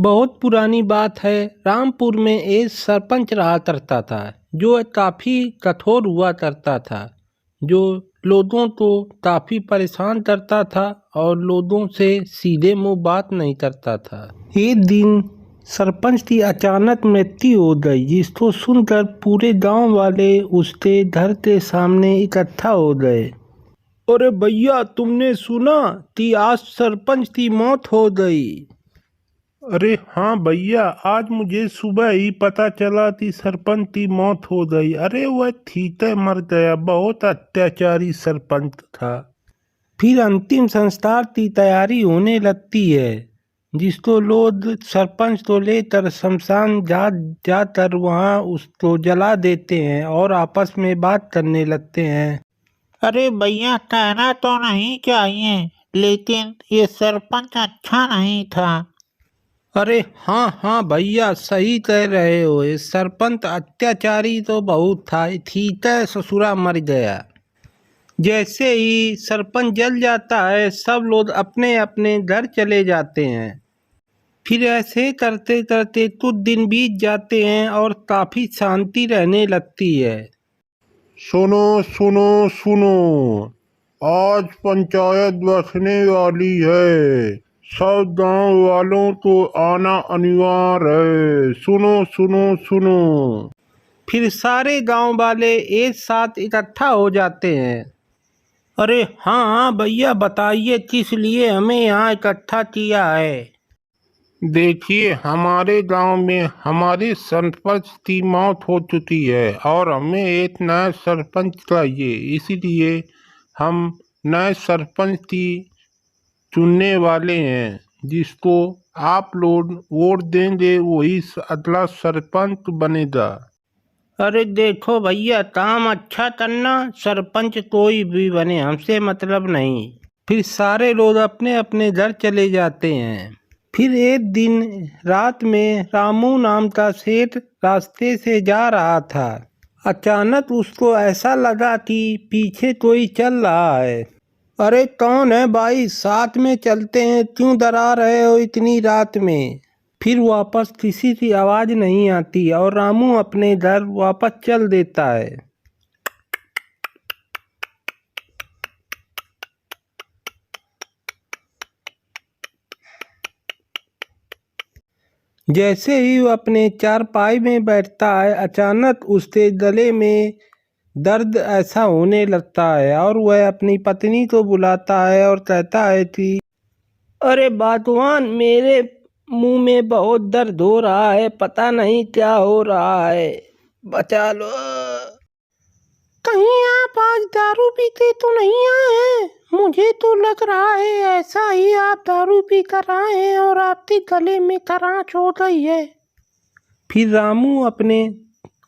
बहुत पुरानी बात है। रामपुर में एक सरपंच रहा करता था जो काफ़ी कठोर हुआ करता था, जो लोगों को काफ़ी परेशान करता था और लोगों से सीधे मुंह बात नहीं करता था। एक दिन सरपंच की अचानक मृत्यु हो गई, जिसको सुनकर पूरे गांव वाले उसके घर के सामने इकट्ठा हो गए। अरे भैया, तुमने सुना कि आज सरपंच की मौत हो गई? अरे हाँ भैया, आज मुझे सुबह ही पता चला कि सरपंच की मौत हो गई। अरे वह ठीक मर गया, बहुत अत्याचारी सरपंच था। फिर अंतिम संस्कार की तैयारी होने लगती है, जिसको लोग सरपंच को लेकर शमशान जाकर वहाँ उसको जला देते हैं और आपस में बात करने लगते हैं। अरे भैया, कहना तो नहीं चाहिए, लेकिन ये सरपंच अच्छा नहीं था। अरे हाँ हाँ भैया, सही कह रहे हो। ये सरपंच अत्याचारी तो बहुत था, ठीक है ससुरा मर गया। जैसे ही सरपंच जल जाता है, सब लोग अपने अपने घर चले जाते हैं। फिर ऐसे करते करते कुछ दिन बीत जाते हैं और काफ़ी शांति रहने लगती है। सुनो सुनो सुनो, आज पंचायत बसने वाली है। सब गांव वालों को आना अनिवार्य है। सुनो सुनो सुनो। फिर सारे गांव वाले एक साथ इकट्ठा हो जाते हैं। अरे हाँ हाँ भैया, बताइए किस लिए हमें यहाँ इकट्ठा किया है? देखिए, हमारे गांव में हमारे सरपंच की मौत हो चुकी है और हमें एक नया सरपंच चाहिए। इसीलिए हम नए सरपंच की चुनने वाले हैं। जिसको आप लोग वोट देंगे वही अगला सरपंच बनेगा। अरे देखो भैया, काम अच्छा करना, सरपंच कोई भी बने, हमसे मतलब नहीं। फिर सारे लोग अपने अपने घर चले जाते हैं। फिर एक दिन रात में रामू नाम का सेठ रास्ते से जा रहा था। अचानक उसको ऐसा लगा कि पीछे कोई चल रहा है। अरे कौन है भाई, साथ में चलते हैं, क्यों डरा रहे हो इतनी रात में? फिर वापस किसी की आवाज़ नहीं आती और रामू अपने घर वापस चल देता है। जैसे ही वो अपने चारपाई में बैठता है, अचानक उसके गले में दर्द ऐसा होने लगता है और वह अपनी पत्नी को बुलाता है और कहता है कि अरे बागवान, मेरे मुंह में बहुत दर्द हो रहा है, पता नहीं क्या हो रहा है, बचा लो। कहीं आप आज दारू पीते तो नहीं आए हैं? मुझे तो लग रहा है ऐसा ही आप दारू पी कर आए हैं और आपके गले में खरांच हो गई है। फिर रामू अपने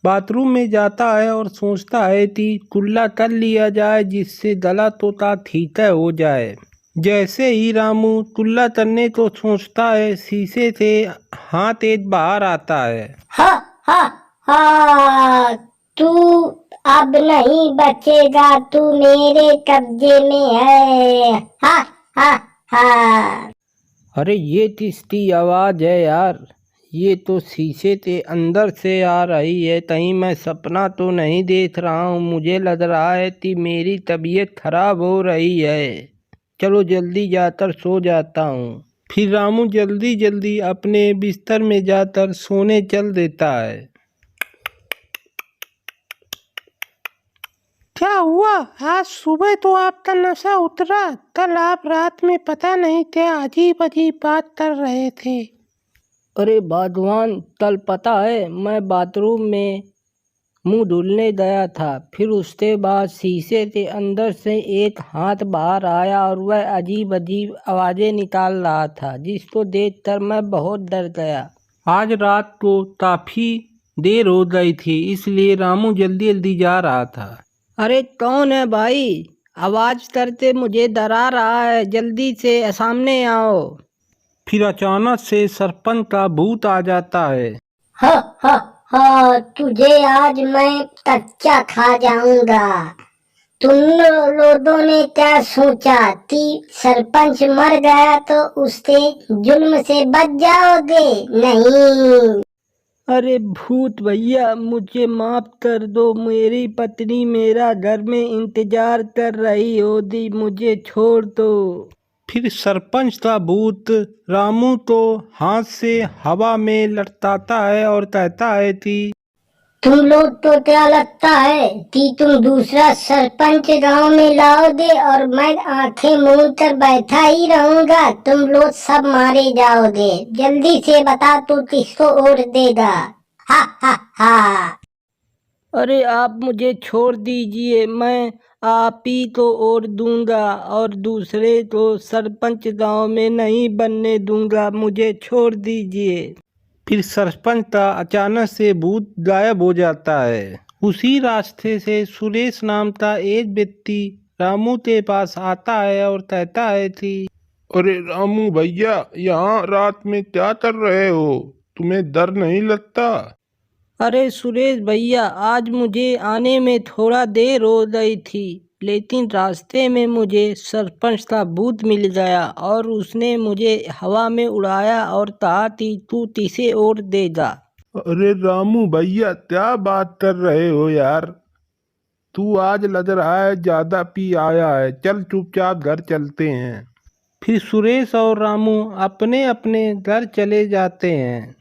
बाथरूम में जाता है और सोचता है कि कुल्ला कर लिया जाए, जिससे गला तोता ठीक हो जाए। जैसे ही रामू कुल्ला करने को सोचता है, शीशे से हाथ एक बाहर आता है। हा हा हा, तू अब नहीं बचेगा, तू मेरे कब्जे में है। हा हा हा। अरे ये किसकी आवाज़ है यार? ये तो शीशे के अंदर से आ रही है। कहीं मैं सपना तो नहीं देख रहा हूँ? मुझे लग रहा है कि मेरी तबीयत खराब हो रही है। चलो जल्दी जाकर सो जाता हूँ। फिर रामू जल्दी जल्दी अपने बिस्तर में जाकर सोने चल देता है। क्या हुआ? आज सुबह तो आपका नशा उतरा, कल आप रात में पता नहीं क्या अजीब अजीब बात कर रहे थे। अरे बागवान, कल पता है मैं बाथरूम में मुंह धुलने गया था, फिर उसके बाद शीशे के अंदर से एक हाथ बाहर आया और वह अजीब अजीब आवाज़ें निकाल रहा था, जिसको देखकर मैं बहुत डर गया। आज रात को काफ़ी देर हो गई थी, इसलिए रामू जल्दी जल्दी जा रहा था। अरे कौन है भाई? आवाज़ करते मुझे डरा रहा है, जल्दी से सामने आओ। फिर अचानक से सरपंच का भूत आ जाता है। हा हा हा, तुझे आज मैं कच्चा खा जाऊंगा। तुम लोगों ने क्या सोचा कि सरपंच मर गया तो उससे जुल्म से बच जाओगे? नहीं। अरे भूत भैया, मुझे माफ कर दो। मेरी पत्नी मेरा घर में इंतजार कर रही होगी, मुझे छोड़ दो। फिर सरपंच का भूत रामू तो हाथ से हवा में लटकाता है और कहता है कि तुम लोग तो क्या लगता है कि तुम दूसरा सरपंच गांव में लाओगे और मैं आंखें मूंद कर बैठा ही रहूंगा? तुम लोग सब मारे जाओगे। जल्दी से बता तू किसको वोट देगा? हा हा हा। अरे आप मुझे छोड़ दीजिए, मैं आप ही को वोट दूंगा और दूसरे को सरपंच गांव में नहीं बनने दूंगा। मुझे छोड़ दीजिए। फिर सरपंच का अचानक से भूत गायब हो जाता है। उसी रास्ते से सुरेश नाम का एक व्यक्ति रामू के पास आता है और कहता है कि अरे रामू भैया, यहाँ रात में क्या कर रहे हो? तुम्हें डर नहीं लगता? अरे सुरेश भैया, आज मुझे आने में थोड़ा देर हो गई थी, लेकिन रास्ते में मुझे सरपंच का भूत मिल गया और उसने मुझे हवा में उड़ाया और कहा कि तू किसे वोट देगा। अरे रामू भैया, क्या बात कर रहे हो यार? तू आज लग रहा है ज्यादा पी आया है। चल चुपचाप घर चलते हैं। फिर सुरेश और रामू अपने अपने घर चले जाते हैं।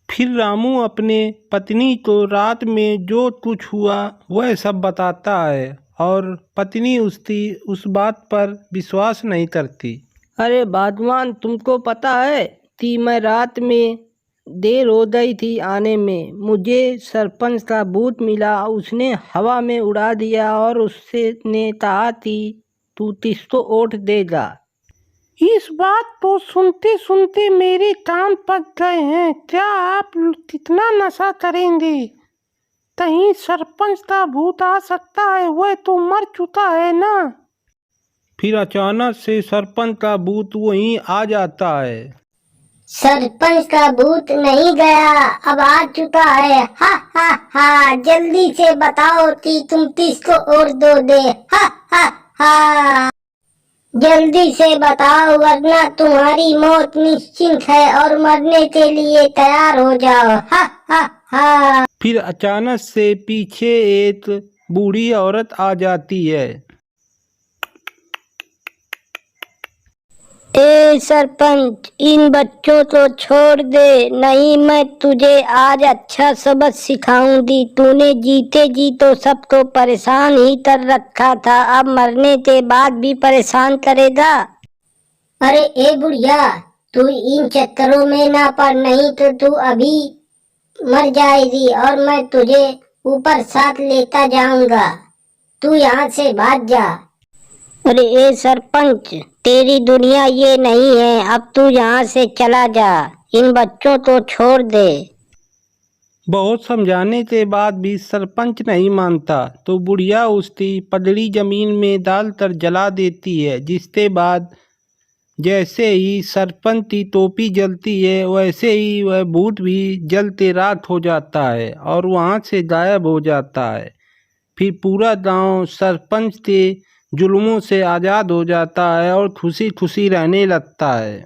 फिर रामू अपने पत्नी को रात में जो कुछ हुआ वह सब बताता है और पत्नी उसकी उस बात पर विश्वास नहीं करती। अरे भगवान, तुमको पता है कि मैं रात में देर हो गई थी आने में, मुझे सरपंच का भूत मिला, उसने हवा में उड़ा दिया और उससे ने कहा कि तू किसको वोट देगा। इस बात को सुनते सुनते मेरे कान पक गए हैं। क्या आप कितना नशा करेंगे? कहीं सरपंच का भूत आ सकता है, वह तो मर चुका है ना। फिर अचानक से सरपंच का भूत वहीं आ जाता है। सरपंच का भूत नहीं गया, अब आ चुका है। हा हा हा। जल्दी से बताओ कि तुम किसको वोट दोगे? हा हा हा। जल्दी से बताओ वरना तुम्हारी मौत निश्चित है और मरने के लिए तैयार हो जाओ। हा हा हा। फिर अचानक से पीछे एक बूढ़ी औरत आ जाती है। ए सरपंच, इन बच्चों को छोड़ दे, नहीं मैं तुझे आज अच्छा सबक सिखाऊंगी। तूने जीते जी तो सबको परेशान ही कर रखा था, अब मरने के बाद भी परेशान करेगा? अरे ए बुढ़िया, तू इन चक्करों में ना पड़, नहीं तो तू अभी मर जाएगी और मैं तुझे ऊपर साथ लेता जाऊंगा। तू यहाँ से भाग जा। अरे ए सरपंच, तेरी दुनिया ये नहीं है, अब तू यहाँ से चला जा, इन बच्चों को छोड़ दे। बहुत समझाने के बाद भी सरपंच नहीं मानता तो बुढ़िया उसकी पगड़ी जमीन में डालकर जला देती है, जिसके बाद जैसे ही सरपंच की टोपी जलती है वैसे ही वह भूत भी जलते राख हो जाता है और वहाँ से गायब हो जाता है। फिर पूरा गांव सरपंच के जुल्मों से आज़ाद हो जाता है और खुशी खुशी रहने लगता है।